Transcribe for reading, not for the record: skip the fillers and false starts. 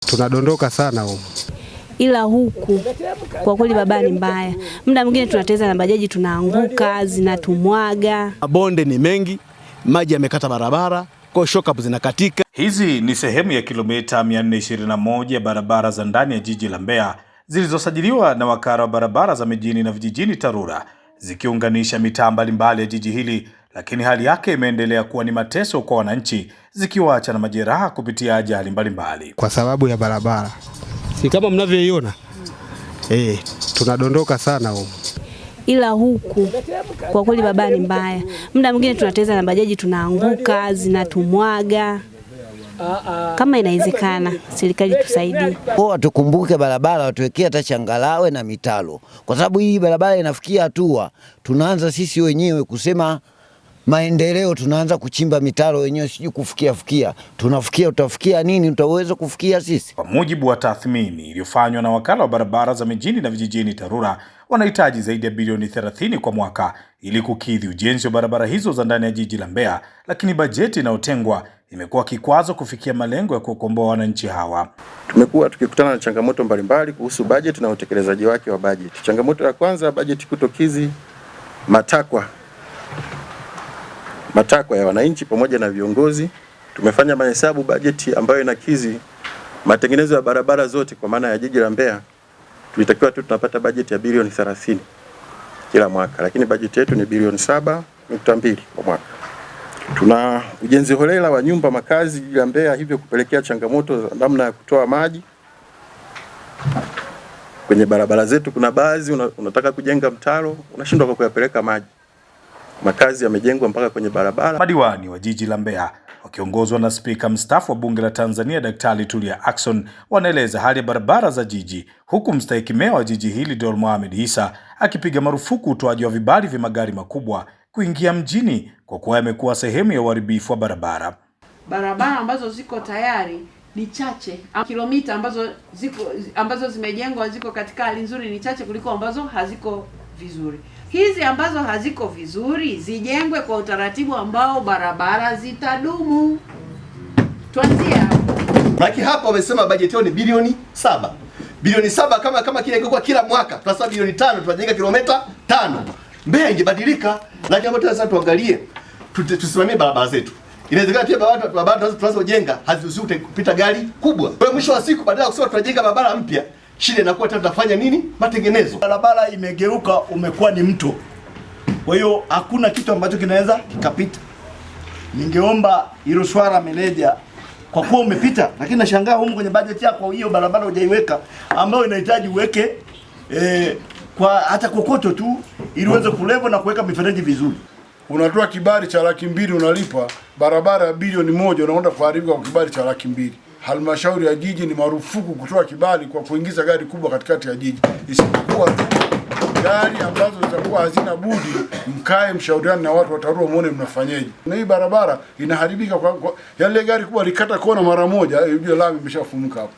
Tunadondoka sana huko. Ila huku kwa kweli barabara ni mbaya. Muda mwingine tunateza na bajaji tunaanguka, zinatumwaga. Mabonde ni mengi, maji yamekata barabara, kwa shock zinakatika. Hizi ni sehemu ya kilomita 421 ya barabara za ndani ya jiji la Mbeya zilizosajiliwa na wakala wa barabara za mijini na vijijini TARURA, zikiunganisha mitaa mbalimbali ya jiji hili, lakini hali yake imeendelea kuwa ni mateso kwa wananchi, zikiwaacha na majeraha kupitia ajali mbalimbali kwa sababu ya barabara. Si kama mnavyoiona. Tunadondoka sana huko. Ila huku kwa kweli barabara ni mbaya. Muda mwingine tunateza na bajaji tunaanguka, zinatumwaga. Kama inawezekana serikali tusaidie. Tukumbuke barabara, watuwekee hata changalawe na mitalo. Kwa sababu hii barabara inafikia hatua tunaanza sisi wenyewe kusema maendeleo, tunaanza kuchimba mitalo wenyewe, sijui kufikia. Utafikia nini? Utaweza kufikia sisi? Kwa mujibu wa tathmini iliyofanywa na wakala wa barabara za mijini na vijijini TARURA, wanahitaji zaidi ya bilioni 30 kwa mwaka ili kukidhi ujenzi wa barabara hizo za ndani ya jiji la Mbeya, lakini bajeti inayotengwa imekuwa kikwazo kufikia malengo ya kukomboa wananchi hawa. Tumekuwa tukikutana na changamoto mbalimbali kuhusu bajeti na utekelezaji wake wa bajeti. Changamoto ya kwanza, bajeti kutokizi matakwa ya wananchi pamoja na viongozi. Tumefanya mahesabu, bajeti ambayo inakizi matengenezo ya barabara zote kwa maana ya jiji la Mbeya, tulitakiwa tu tunapata bajeti ya bilioni 30 kila mwaka, lakini bajeti yetu ni bilioni 7.2 kwa mwaka. Tuna ujenzi holela wa nyumba makazi jiji la Mbeya, hivyo kupelekea changamoto za namna ya kutoa maji kwenye barabara zetu. Kuna baadhi unataka kujenga mtaro, unashindwa kwa kuyapeleka maji. Makazi yamejengwa mpaka kwenye barabara. Madiwani wa jiji la Mbeya wakiongozwa na spika mstaafu wa bunge la Tanzania Daktari Tulia Ackson wanaeleza hali ya barabara za jiji, huku mstahiki meya wa jiji hili Dr. Mohamed Isa akipiga marufuku utoaji wa vibali vya magari makubwa kuingia mjini kwa kuwa yamekuwa sehemu ya uharibifu wa barabara. Barabara ambazo ziko tayari ni chache. Kilomita ambazo zimejengwa ziko katika hali nzuri ni chache kuliko ambazo haziko vizuri. Hizi ambazo haziko vizuri zijengwe kwa utaratibu ambao barabara zitadumu. Tuanzie hapo. Maki hapa wamesema bajeti yao ni bilioni 7. Bilioni 7 kama kile ingekuwa kila mwaka plus bilioni 5 tunajenga kilomita 5. Mbeya ingebadilika. Lakini hapo sasa tuangalie tusimamie barabara zetu. Inawezekana pia barabara tunazojenga haziruhusiwi kupita gari kubwa. Kwa mwisho wa siku badala ya kusema tunajenga barabara mpya, shida inakuwa tutafanya nini? Matengenezo. Barabara imegeuka, umekuwa ni mto. Kwa hiyo hakuna kitu ambacho kinaweza kikapita. Ningeomba hilo swala meneja, kwa kuwa umepita, lakini nashangaa huko kwenye bajeti yako hiyo barabara hujaiweka ambayo inahitaji uweke kwa hata kokoto tu ili uweze kulevo na kuweka mifereji vizuri. Unatoa kibali cha 200,000 unalipa barabara ya bilioni 1 unaenda kuharibika kwa kibali cha 200,000. Halmashauri ya jiji ni marufuku kutoa kibali kwa kuingiza gari kubwa katikati ya jiji, isipokuwa gari ambazo zitakuwa hazina budi mkae mshauriani na watu wa TARURA muone mnafanyaje. Na hii barabara inaharibika kwa yale gari kubwa likata kona mara moja, hiyo lami imeshafumuka hapo.